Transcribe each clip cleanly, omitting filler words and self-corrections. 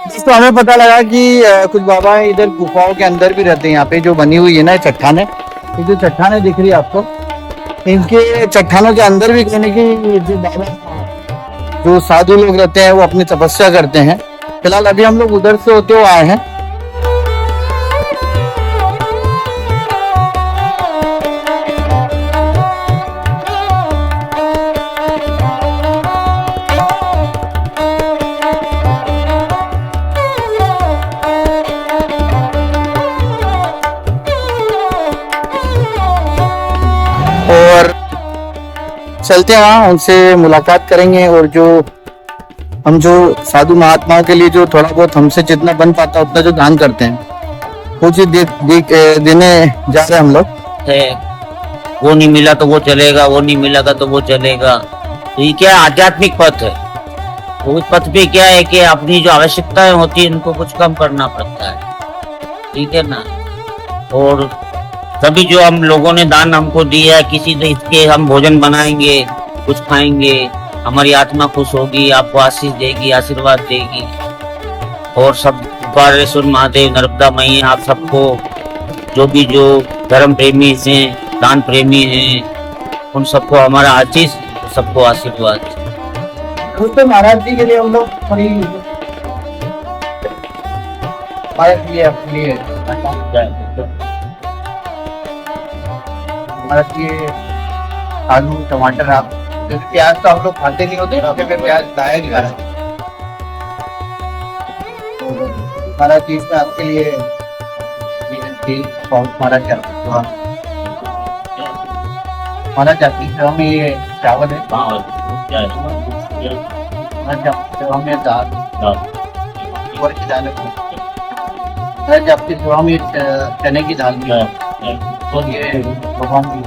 तो हमें पता लगा कि कुछ बाबा इधर गुफाओं के अंदर भी रहते हैं। यहाँ पे जो बनी हुई है ना चट्टाने, ये जो चट्टाने दिख रही है आपको, इनके चट्टानों के अंदर भी कहने की जो बाबा जो साधु लोग रहते हैं वो अपनी तपस्या करते हैं। फिलहाल अभी हम लोग उधर से होते हुए आए हैं। और चलते हैं वहाँ, उनसे मुलाकात करेंगे और जो साधु महात्माओं के लिए जो थोड़ा बहुत हमसे जितना बन पाता उतना जो दान करते हैं वो चीज देने जा रहे हैं हम लोग। है वो नहीं मिला तो वो चलेगा, वो नहीं मिलेगा तो वो चलेगा। तो ये क्या आध्यात्मिक पथ है। तो उस पथ पे क्या है कि अपनी जो आवश्यकताएं होती है उनको कुछ कम करना पड़ता है, ठीक है ना। और सभी जो हम लोगों ने दान हमको दिया है, किसी से इसके हम भोजन बनाएंगे, कुछ खाएंगे, हमारी आत्मा खुश होगी, आपको आशीष देगी, आशीर्वाद देगी। और सब द्वारेश्वर महादेव, नर्मदा मैया, आप सबको जो धर्म प्रेमी हैं, दान प्रेमी हैं, उन सबको हमारा आशीष, सबको आशीर्वाद। दोस्तों महाराज जी के लिए हम लोग थोड़ी आलू टमाटर, आप प्याज तो हम लोग खाते नहीं होते, प्याज लाया नहीं खा रहा। हमारा चीज में आपके लिए हमारा क्या हमारा सेवा में ये चावल है, सेवा में दाल और की दाल है, आपकी सेवा में चने की दाल भी है और ये भगवान की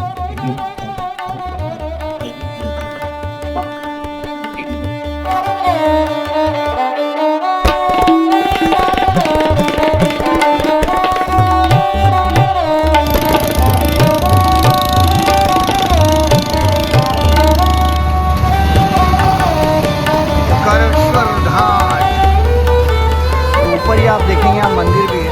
आप देखेंगे यहाँ मंदिर भी है।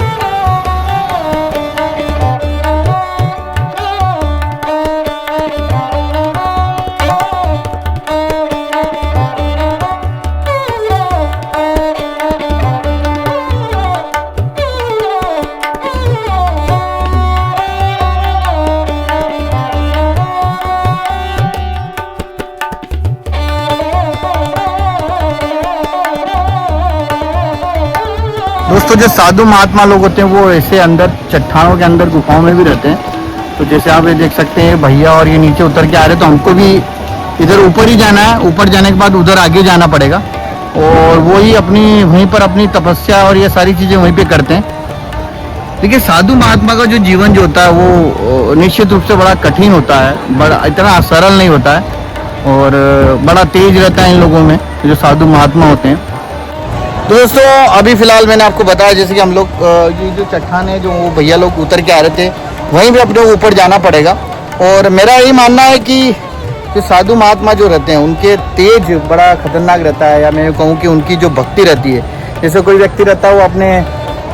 दोस्तों जो साधु महात्मा लोग होते हैं वो ऐसे अंदर चट्टानों के अंदर गुफाओं में भी रहते हैं। तो जैसे आप ये देख सकते हैं भैया और ये नीचे उतर के आ रहे हैं, तो हमको भी इधर ऊपर ही जाना है। ऊपर जाने के बाद उधर आगे जाना पड़ेगा और वो ही अपनी वहीं पर अपनी तपस्या और ये सारी चीज़ें वहीं पे करते हैं। देखिए साधु महात्मा का जो जीवन जो होता है वो निश्चित रूप से बड़ा कठिन होता है, बड़ा इतना सरल नहीं होता है और बड़ा तेज रहता है इन लोगों में जो साधु महात्मा होते हैं। तो दोस्तों अभी फ़िलहाल मैंने आपको बताया जैसे कि हम लोग ये जो चट्टान है जो वो भैया लोग उतर के आ रहे थे वहीं भी अपने ऊपर जाना पड़ेगा। और मेरा यही मानना है कि जो साधु महात्मा जो रहते हैं उनके तेज बड़ा खतरनाक रहता है, या मैं कहूँ कि उनकी जो भक्ति रहती है, जैसे कोई व्यक्ति रहता है वो अपने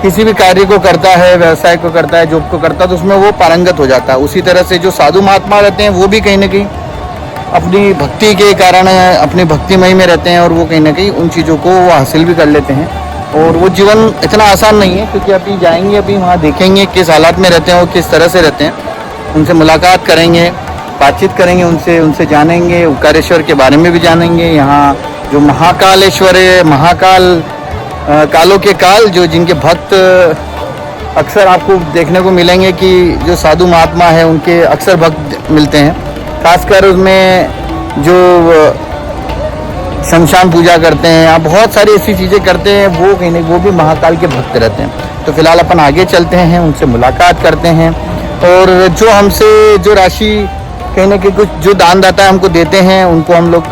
किसी भी कार्य को करता है, व्यवसाय को करता है, जॉब को करता है, तो उसमें वो पारंगत हो जाता है। उसी तरह से जो साधु महात्मा रहते हैं वो भी कहीं ना कहीं अपनी भक्ति के कारण अपनी भक्तिमय में रहते हैं और वो कहीं ना कहीं उन चीज़ों को वो हासिल भी कर लेते हैं। और वो जीवन इतना आसान नहीं है, क्योंकि अभी जाएंगे, अभी वहाँ देखेंगे किस हालात में रहते हैं और किस तरह से रहते हैं। उनसे मुलाकात करेंगे, बातचीत करेंगे, उनसे जानेंगे, ओंकारेश्वर के बारे में भी जानेंगे। यहाँ जो महाकालेश्वर है, महाकाल कालों के काल, जो जिनके भक्त अक्सर आपको देखने को मिलेंगे कि जो साधु महात्मा है उनके अक्सर भक्त मिलते हैं। खासकर उसमें जो शमशान पूजा करते हैं या बहुत सारी ऐसी चीज़ें करते हैं, वो कहीं नहीं, वो भी महाकाल के भक्त रहते हैं। तो फिलहाल अपन आगे चलते हैं, उनसे मुलाकात करते हैं और जो हमसे जो राशि कहीं ना कहीं कुछ जो दानदाता हमको देते हैं उनको हम लोग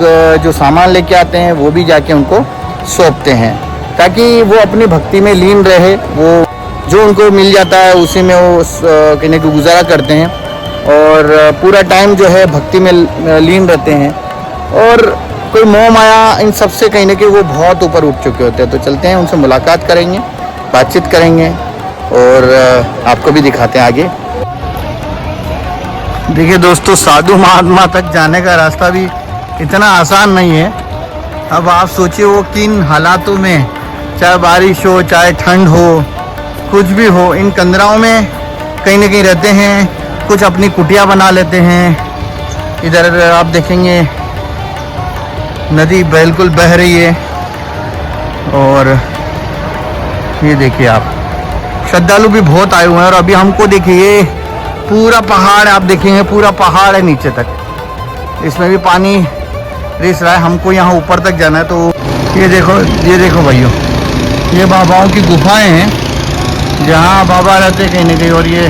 जो सामान लेके आते हैं वो भी जाके उनको सौंपते हैं, ताकि वो अपनी भक्ति में लीन रहे। वो जो उनको मिल जाता है उसी में वो कहीं ना कहीं गुजारा करते हैं और पूरा टाइम जो है भक्ति में लीन रहते हैं। और कोई मोह माया इन सब से कहीं ना कहीं वो बहुत ऊपर उठ चुके होते हैं। तो चलते हैं, उनसे मुलाकात करेंगे, बातचीत करेंगे और आपको भी दिखाते हैं आगे। देखिए दोस्तों, साधु महात्मा तक जाने का रास्ता भी इतना आसान नहीं है। अब आप सोचिए वो किन हालातों में, चाहे बारिश हो चाहे ठंड हो कुछ भी हो, इन कंदराओं में कहीं ना कहीं रहते हैं। कुछ अपनी कुटिया बना लेते हैं। इधर आप देखेंगे नदी बिल्कुल बह रही है और ये देखिए आप, श्रद्धालु भी बहुत आए हुए हैं। और अभी हमको देखिए पूरा पहाड़, आप देखेंगे पूरा पहाड़ है नीचे तक, इसमें भी पानी रिस रहा है। हमको यहाँ ऊपर तक जाना है। तो ये देखो भाइयों, ये बाबाओं की गुफाएं हैं जहाँ बाबा रहते कहीं ना कहीं, और ये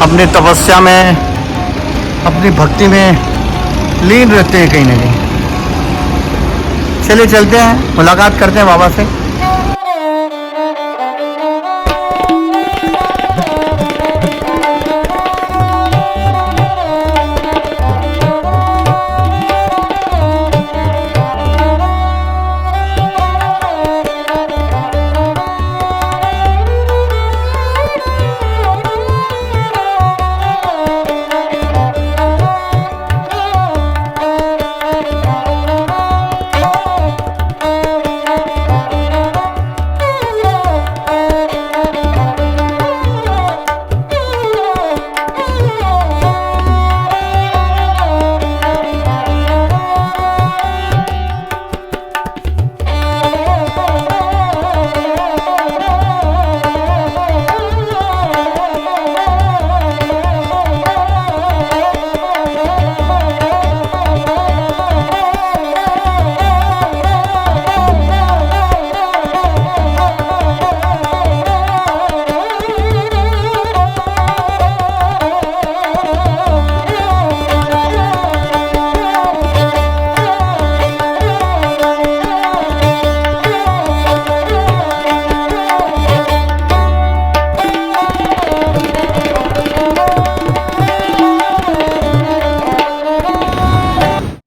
अपने तपस्या में, अपनी भक्ति में लीन रहते हैं कहीं ना कहीं। चलिए चलते हैं, मुलाकात करते हैं बाबा से।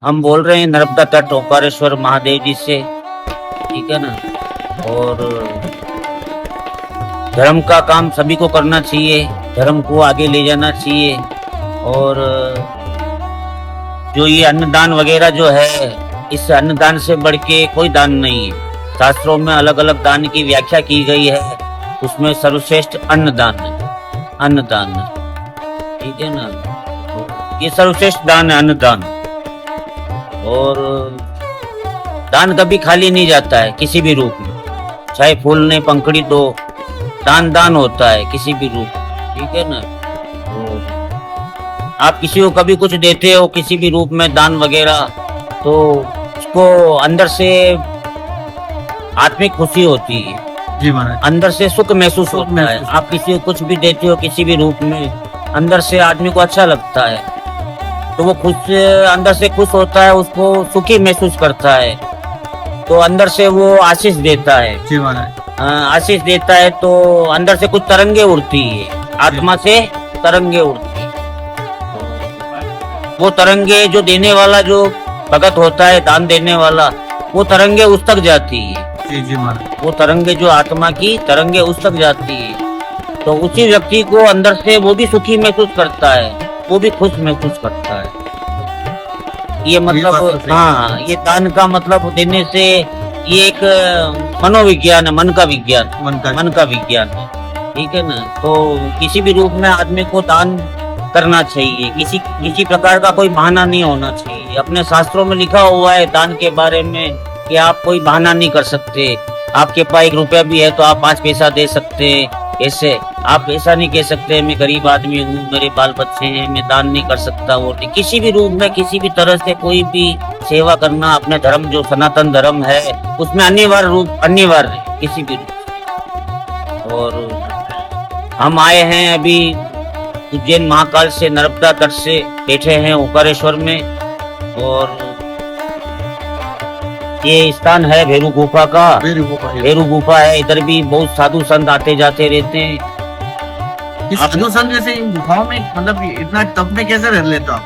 हम बोल रहे हैं नर्मदा तट ओंकारेश्वर महादेव जी से, ठीक है ना। और धर्म का काम सभी को करना चाहिए, धर्म को आगे ले जाना चाहिए। और जो ये अन्नदान वगैरह जो है, इस अन्नदान से बढ़ के कोई दान नहीं है। शास्त्रों में अलग अलग दान की व्याख्या की गई है, उसमें सर्वश्रेष्ठ अन्नदान है, अन्नदान, ठीक है ना। ये सर्वश्रेष्ठ दान है, अन्नदान। और दान कभी खाली नहीं जाता है किसी भी रूप में, चाहे फूल ने पंखड़ी दो, दान दान होता है किसी भी रूप, ठीक है ना। तो आप किसी को कभी कुछ देते हो किसी भी रूप में दान वगैरह, तो उसको अंदर से आत्मिक खुशी होती है जी महाराज, अंदर से सुख महसूस होता है। आप किसी को कुछ भी देते हो किसी भी रूप में, अंदर से आदमी को अच्छा लगता है, तो वो खुश, अंदर से खुश होता है, उसको सुखी महसूस करता है, तो अंदर से वो आशीष देता है जी महाराज। आशीष देता है, तो अंदर से कुछ तरंगे उड़ती है, आत्मा से तरंगे उड़ती है। वो तरंगे जो देने वाला, जो भगत होता है दान देने वाला, वो तरंगे उस तक जाती है जी जी महाराज। वो तरंगे जो आत्मा की तरंगे उस तक जाती है, तो उसी व्यक्ति को अंदर से वो भी सुखी महसूस करता है, वो भी खुश महसूस करता है। ये मतलब हाँ, ये दान का मतलब देने से ये एक मनोविज्ञान है, मन का विज्ञान, मन का विज्ञान है, ठीक है ना। तो किसी भी रूप में आदमी को दान करना चाहिए, किसी प्रकार का कोई बहाना नहीं होना चाहिए। अपने शास्त्रों में लिखा हुआ है दान के बारे में कि आप कोई बहाना नहीं कर सकते। आपके पास 1 रुपया भी है तो आप 5 पैसा दे सकते हैं, ऐसे आप ऐसा नहीं कह सकते मैं गरीब आदमी हूँ, मेरे बाल बच्चे हैं, मैं दान नहीं कर सकता। वो किसी भी रूप में किसी भी तरह से कोई भी सेवा करना अपने धर्म, जो सनातन धर्म है, उसमें अनिवार्य है किसी भी रूप। और हम आए हैं अभी उज्जैन महाकाल से, नर्मदा तट से बैठे हैं ओंकारेश्वर में, और ये स्थान है भैरू गुफा का। भैरू गुफा है, इधर भी बहुत साधु संत आते जाते रहते हैं। साधु संत जैसे इन गुफाओं में, मतलब इतना तप में कैसे रह लेते हो आप?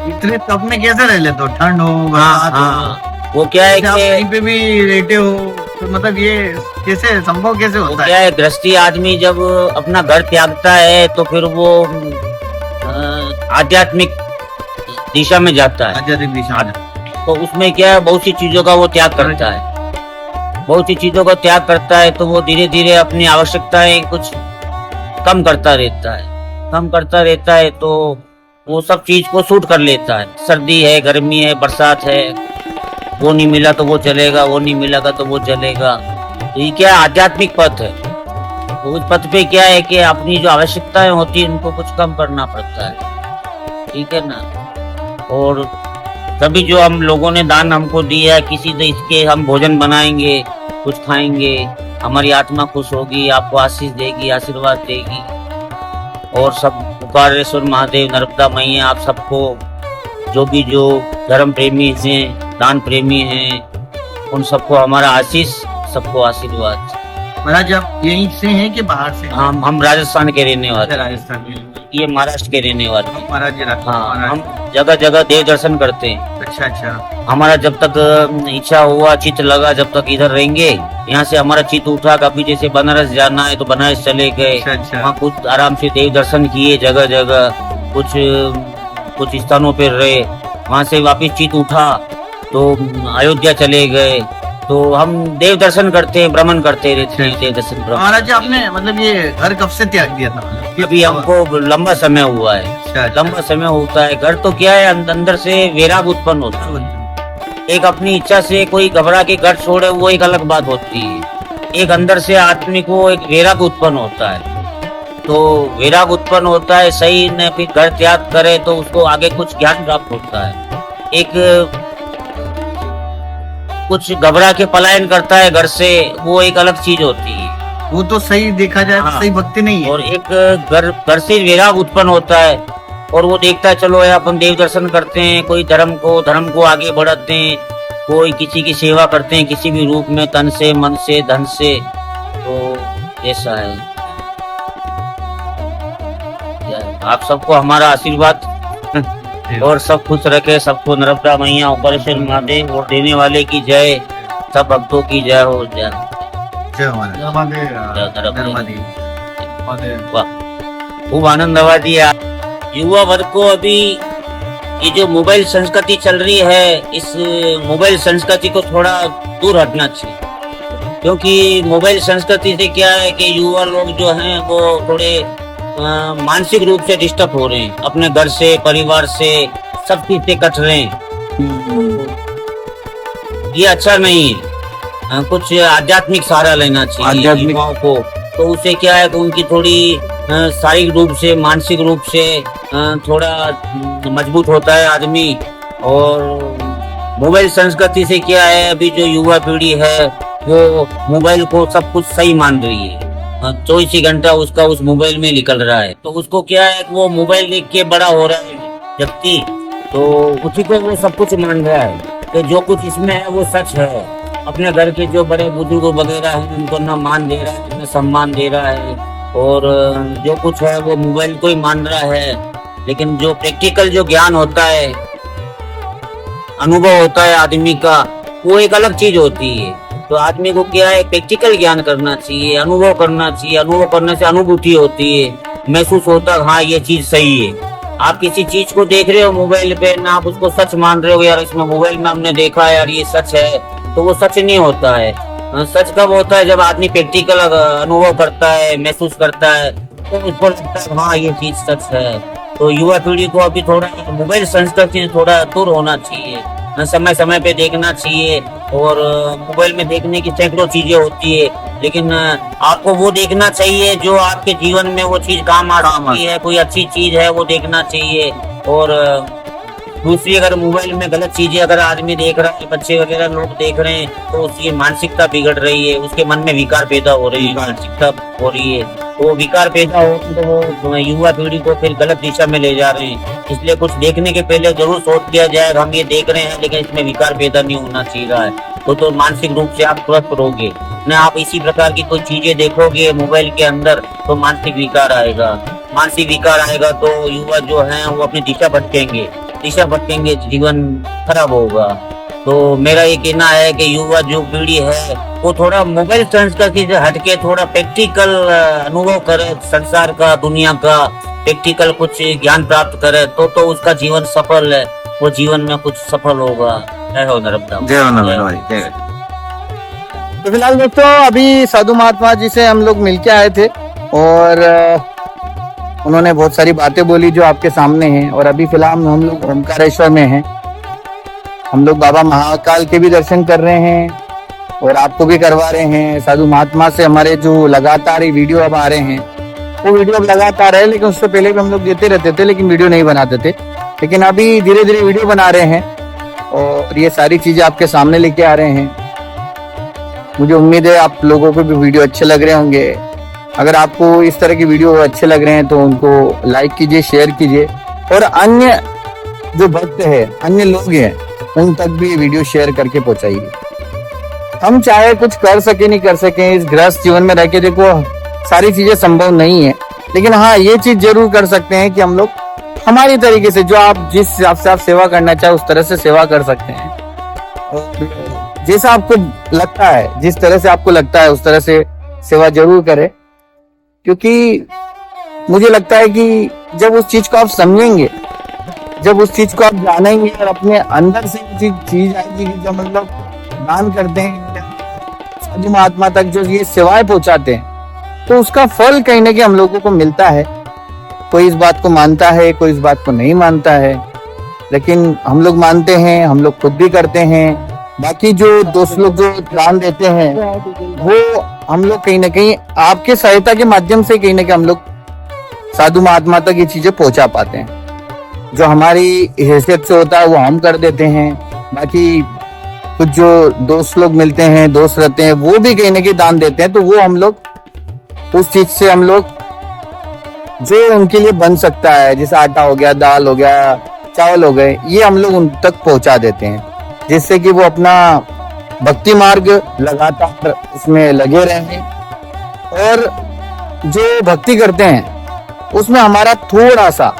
इतने तप में कैसे रह लेते हो? ठंड हो, हाँ बरसात हो, हाँ, वो क्या है आप कहीं कि पे भी रहते हो, तो मतलब ये कैसे संभव कैसे वो होता क्या है? है, गृहस्थी आदमी जब अपना घर त्यागता है तो फिर वो आध्यात्मिक दिशा में जाता है। आध्यात्मिक दिशा में। तो उसमें क्या है, बहुत सी चीजों का वो त्याग करता है, बहुत सी चीजों का त्याग करता है, तो वो धीरे धीरे अपनी आवश्यकताएं कुछ कम करता रहता है, कम करता रहता है, तो वो सब चीज को सूट कर लेता है। सर्दी है, गर्मी है, बरसात है, वो नहीं मिला तो वो चलेगा, वो नहीं मिलेगा तो वो चलेगा। तो ये क्या है, आध्यात्मिक पथ है। तो उस पथ पे क्या है कि अपनी जो आवश्यकताएं होती है उनको कुछ कम करना पड़ता है, ठीक है ना। और तभी जो हम लोगों ने दान हमको दिया है, किसी से इसके हम भोजन बनाएंगे, कुछ खाएंगे, हमारी आत्मा खुश होगी, आपको आशीष देगी, आशीर्वाद देगी। और सब पुकारेश्वर महादेव, नर्मदा मैया, आप सबको जो धर्म प्रेमी हैं, दान प्रेमी हैं, उन सबको हमारा आशीष, सबको आशीर्वाद। महाराज आप यहीं से हैं कि बाहर से? हम राजस्थान के रहने वाले, राजस्थान में। ये महाराष्ट्र के रहने वाले हैं। महाराज जी हाँ, हम जगह जगह देव दर्शन करते हैं। अच्छा अच्छा। हमारा जब तक इच्छा हुआ, चित्त लगा, जब तक इधर रहेंगे, यहाँ से हमारा चित्त उठा, कभी जैसे बनारस जाना है तो बनारस चले गए, अच्छा अच्छा। वहाँ कुछ आराम से देव दर्शन किए, जगह जगह कुछ स्थानों पर रहे, वहाँ से वापिस चित्त उठा तो अयोध्या चले गए। तो हम देव दर्शन करते हैं, भ्रमण करते रहते हैं, देव दर्शन भ्रमण। महाराज जी आपने मतलब ये घर कब से त्याग दिया था? अभी हमको लंबा समय हुआ है, अच्छा, अच्छा। लंबा समय होता है। घर तो क्या है, अंदर से वैराग उत्पन्न होता है। एक अपनी इच्छा से कोई घबरा के घर छोड़े, वो एक अलग बात होती है। एक अंदर से आदमी को एक वैराग उत्पन्न होता है, तो वैराग उत्पन्न होता है, सही ने फिर घर त्याग करे तो उसको आगे कुछ ज्ञान प्राप्त होता है। एक कुछ घबरा के पलायन करता है घर से, वो एक अलग चीज होती है। वो तो सही देखा जाए तो हाँ। सही भक्ति नहीं है। और एक घर से वैराग उत्पन्न होता है, और वो देखता है चलो यार अपन देव दर्शन करते हैं, कोई धर्म को आगे बढ़ाते हैं, कोई किसी की सेवा करते हैं किसी भी रूप में, तन से, मन से, धन से। तो ऐसा है। आप सबको हमारा आशीर्वाद और सब खुश रखे, सबको नर्मदा मैया, ऊपरेश्वर महादेव और देने वाले की जय, सब भक्तों की जय हो। जय खूब आनंद आवा दिया। युवा वर्ग को अभी ये जो मोबाइल संस्कृति चल रही है, इस मोबाइल संस्कृति को थोड़ा दूर हटना चाहिए, क्योंकि मोबाइल संस्कृति से क्या है कि युवा लोग जो हैं वो थोड़े मानसिक रूप से डिस्टर्ब हो रहे हैं, अपने घर से, परिवार से, सब चीज से कट रहे हैं। ये अच्छा नहीं है। कुछ आध्यात्मिक सहारा लेना चाहिए युवाओं को। तो उससे क्या है कि उनकी थोड़ी शारीरिक रूप से, मानसिक रूप से थोड़ा मजबूत होता है आदमी। और मोबाइल संस्कृति से क्या है, अभी जो युवा पीढ़ी है वो मोबाइल को सब कुछ सही मान रही है, 24 घंटा उसका उस मोबाइल में निकल रहा है। तो उसको क्या है, वो मोबाइल देख के बड़ा हो रहा है व्यक्ति, तो उसी को वो सब कुछ मान रहा है कि जो कुछ इसमें है वो सच है। अपने घर के जो बड़े बुजुर्ग वगैरह हैं उनको ना मान दे रहा है, ना सम्मान दे रहा है, और जो कुछ है वो मोबाइल को ही मान रहा है। लेकिन जो प्रैक्टिकल जो ज्ञान होता है, अनुभव होता है आदमी का, वो एक अलग चीज होती है। तो आदमी को क्या है, प्रैक्टिकल ज्ञान करना चाहिए, अनुभव करना चाहिए। अनुभव करने से अनुभूति होती है, महसूस होता है हाँ ये चीज सही है। आप किसी चीज को देख रहे हो मोबाइल पे, ना आप उसको सच मान रहे हो, यार इसमें मोबाइल में हमने देखा है यार ये सच है, तो वो सच नहीं होता है। सच कब होता है, जब आदमी प्रैक्टिकल अनुभव करता है, महसूस करता है, तो उसको लगता है हाँ ये चीज सच है। तो युवा पीढ़ी को अभी थोड़ा मोबाइल संस्कृति से थोड़ा दूर होना चाहिए, समय समय पे देखना चाहिए। और मोबाइल में देखने की सैकड़ों चीजें होती है, लेकिन आपको वो देखना चाहिए जो आपके जीवन में वो चीज काम आ सकती है, कोई अच्छी चीज है वो देखना चाहिए। और दूसरी, अगर मोबाइल में गलत चीजें अगर आदमी देख रहा है, बच्चे वगैरह लोग देख रहे हैं, तो उसकी मानसिकता बिगड़ रही है, उसके मन में विकार पैदा हो रही है, मानसिकता हो रही है। तो विकार पैदा हो तो वो युवा पीढ़ी को फिर गलत दिशा में ले जा रहे हैं। इसलिए कुछ देखने के पहले जरूर सोच लिया जाए, हम ये देख रहे हैं लेकिन इसमें विकार पैदा नहीं होना चाहिए रहा है, तो मानसिक रूप से आप स्वस्थ रहोगे। न आप इसी प्रकार की कोई चीजें देखोगे मोबाइल के अंदर तो मानसिक विकार आएगा। मानसिक विकार आएगा तो युवा जो है वो अपनी दिशा भटकेंगे, दिशा भटकेंगे जीवन खराब होगा। तो मेरा ये कहना है कि युवा जो पीढ़ी है वो थोड़ा मोबाइल संस्कृति से हटके थोड़ा प्रैक्टिकल अनुभव करे, संसार का, दुनिया का प्रैक्टिकल कुछ ज्ञान प्राप्त करे तो उसका जीवन सफल है, वो जीवन में कुछ सफल होगा। जय हो नर्मदा। जय हो नर्मदा भाई, जय। तो फिलहाल दोस्तों अभी साधु महात्मा जी से हम लोग मिलके आए थे और उन्होंने बहुत सारी बातें बोली जो आपके सामने हैं। और अभी फिलहाल हम लोग ओमकारेश्वर में हैं। हम लोग बाबा महाकाल के भी दर्शन कर रहे हैं और आपको भी करवा रहे हैं। साधु महात्मा से हमारे जो लगातार ये वीडियो अब आ रहे हैं, वो वीडियो अब लगातार है, लेकिन उससे पहले भी हम लोग देते रहते थे लेकिन वीडियो नहीं बनाते थे। लेकिन अभी धीरे धीरे वीडियो बना रहे हैं और ये सारी चीजें आपके सामने लेके आ रहे हैं। मुझे उम्मीद है आप लोगों को भी वीडियो अच्छे लग रहे होंगे। अगर आपको इस तरह की वीडियो अच्छे लग रहे हैं तो उनको लाइक कीजिए, शेयर कीजिए और अन्य जो भक्त है, अन्य लोग हैं, उन तक भी ये वीडियो शेयर करके पहुंचाइए। हम चाहे कुछ कर सके नहीं कर सके, इस गृहस्थ जीवन में रह के देखो सारी चीजें संभव नहीं है, लेकिन हाँ ये चीज जरूर कर सकते हैं कि हम लोग हमारी तरीके से, जो आप जिस हिसाब से आप सेवा करना चाहे उस तरह से सेवा कर सकते हैं। और जैसा आपको लगता है, जिस तरह से आपको लगता है उस तरह से सेवा जरूर करें, क्योंकि मुझे लगता है कि जब उस चीज को आप समझेंगे, जब उस चीज को आप जानेंगे और अपने अंदर से चीज आएगी कि जब मतलब दान करते हैं साधु महात्मा तक जो ये सेवाएं पहुंचाते हैं, तो उसका फल कहीं ना कहीं हम लोगों को मिलता है। कोई इस बात को मानता है, कोई इस बात को नहीं मानता है, लेकिन हम लोग मानते हैं, हम लोग खुद भी करते हैं। बाकी जो दोस्त लोग जो दान देते हैं वो हम लोग कहीं ना कहीं आपके सहायता के माध्यम से कहीं ना कहीं हम लोग साधु महात्मा तक ये चीजें पहुंचा पाते हैं। जो हमारी हैसियत से होता है वो हम कर देते हैं। बाकी कुछ जो दोस्त लोग मिलते हैं, दोस्त रहते हैं, वो भी कहीं ना कहीं दान देते हैं, तो वो हम लोग उस चीज से हम लोग जो उनके लिए बन सकता है, जैसे आटा हो गया, दाल हो गया, चावल हो गए, ये हम लोग उन तक पहुंचा देते हैं, जिससे कि वो अपना भक्ति मार्ग लगातार इसमें लगे रहें। और जो भक्ति करते हैं उसमें हमारा थोड़ा सा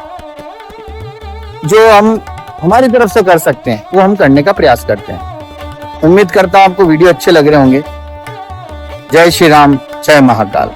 जो हम हमारी तरफ से कर सकते हैं वो हम करने का प्रयास करते हैं। उम्मीद करता हूं आपको वीडियो अच्छे लग रहे होंगे। जय श्री राम, जय महाकाल।